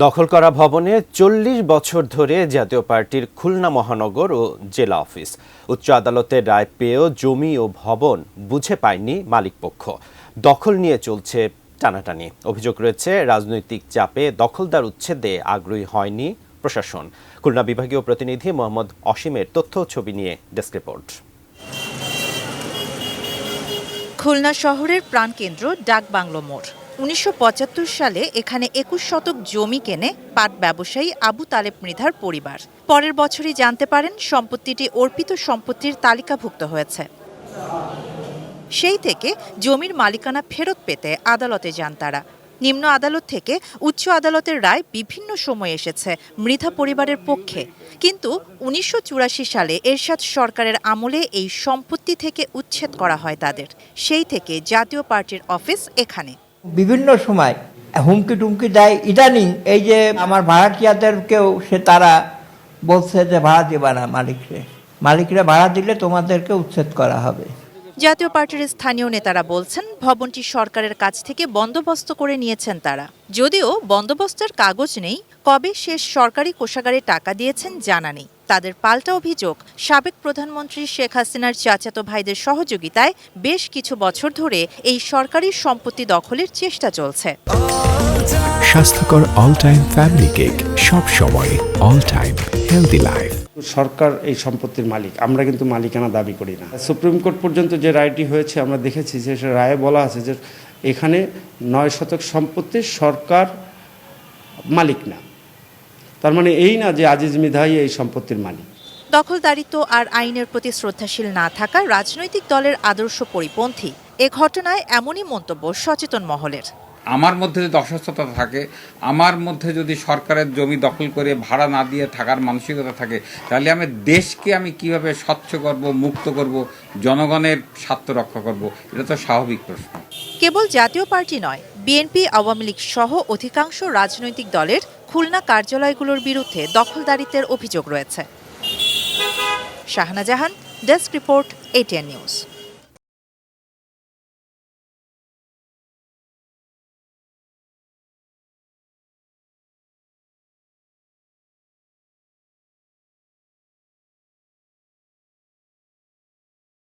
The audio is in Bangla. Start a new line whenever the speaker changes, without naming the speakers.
দখল করা ভবনে ৪০ বছর ধরে জাতীয় পার্টির খুলনা মহানগর ও জেলা অফিস। উচ্চ আদালতের রায় পেয়েও জমি ও ভবন বুঝে পায়নি মালিকপক্ষ। দখল নিয়ে চলছে টানাটানি। অভিযোগ রয়েছে রাজনৈতিক চাপে দখলদার উচ্ছেদে আগ্রহী হয়নি প্রশাসন। খুলনা বিভাগীয় প্রতিনিধি মোহাম্মদ অসীমের তথ্য ছবি নিয়ে ডেস্ক রিপোর্ট।
খুলনা শহরের প্রাণকেন্দ্র ডাকবাংলো মোড়। ১৯৭৫ সালে এখানে ২১ শতক জমি কেনে পাট ব্যবসায়ী আবু তালেব মৃধার পরিবার। পরের বছরই জানতে পারেন সম্পত্তিটি অর্পিত সম্পত্তির তালিকাভুক্ত হয়েছে। সেই থেকে জমির মালিকানা ফেরত পেতে আদালতে যান তারা। নিম্ন আদালত থেকে উচ্চ আদালতের রায় বিভিন্ন সময় এসেছে মৃধা পরিবারের পক্ষে, কিন্তু ১৯৮৪ সালে এরশাদ সরকারের আমলে এই সম্পত্তি থেকে উচ্ছেদ করা হয় তাদের। সেই থেকে জাতীয় পার্টির অফিস এখানে।
বিভিন্ন সময় হুমকি টুমকি দেয়। ইদানিং এই যে আমার ভাড়াটিয়াদেরকেও তারা বলছে যে ভাড়া দেবা না মালিকরা ভাড়া দিলে তোমাদেরকে উচ্ছেদ করা হবে।
জাতীয় পার্টির স্থানীয় নেতারা বলছেন ভবনটি সরকারের কাছ থেকে বন্দোবস্ত করে নিয়েছেন তারা। যদিও বন্দোবস্তের কাগজ নেই, কবে শেষ সরকারি কোষাগারে টাকা দিয়েছেন জানা নেই। তাদের পাল্টা অভিযোগ, সাবেক প্রধানমন্ত্রী শেখ হাসিনার চাচাতো ভাইদের সহযোগিতায় বেশ কিছু বছর ধরে এই সরকারি সম্পত্তি দখলের চেষ্টা চলছে।
স্বাস্থ্যকর অল টাইম ফ্যামিলি কেক, সব সময় অল টাইম হেলদি লাইফ।
সরকার এই সম্পত্তির মালিক, আমরা কিন্তু মালিকানা দাবি করি না। সুপ্রিম কোর্ট পর্যন্ত যে রায়টি হয়েছে আমরা দেখেছি যে রায়ে বলা আছে যে এখানে ৯ শতক সম্পত্তির সরকার মালিক না। তার মানে এই না যে আজিজ মৃধাই এই সম্পত্তির মালিক।
দখলদারিত্ব আর আইনের প্রতি শ্রদ্ধাশীল না থাকা রাজনৈতিক দলের আদর্শ পরিপন্থী এ ঘটনায় এমনই মন্তব্য সচেতন মহলের।
আমার মধ্যে যদি অসুস্থতা থাকে, আমার মধ্যে যদি সরকারের জমি দখল করে ভাড়া না দিয়ে থাকার মানসিকতা থাকে, তাহলে আমি দেশকে কিভাবে স্বচ্ছ করব, মুক্ত করব, জনগণের স্বার্থ রক্ষা করব? এটা তো স্বাভাবিক প্রশ্ন।
কেবল জাতীয় পার্টি নয়, বিএনপি, আওয়ামী লীগ সহ অধিকাংশ রাজনৈতিক দলের খুলনা কার্যালয়গুলোর বিরুদ্ধে দখলদারিত্বের অভিযোগ রয়েছে। শাহানা জাহান, ডেস্ক রিপোর্ট, ATN নিউজ।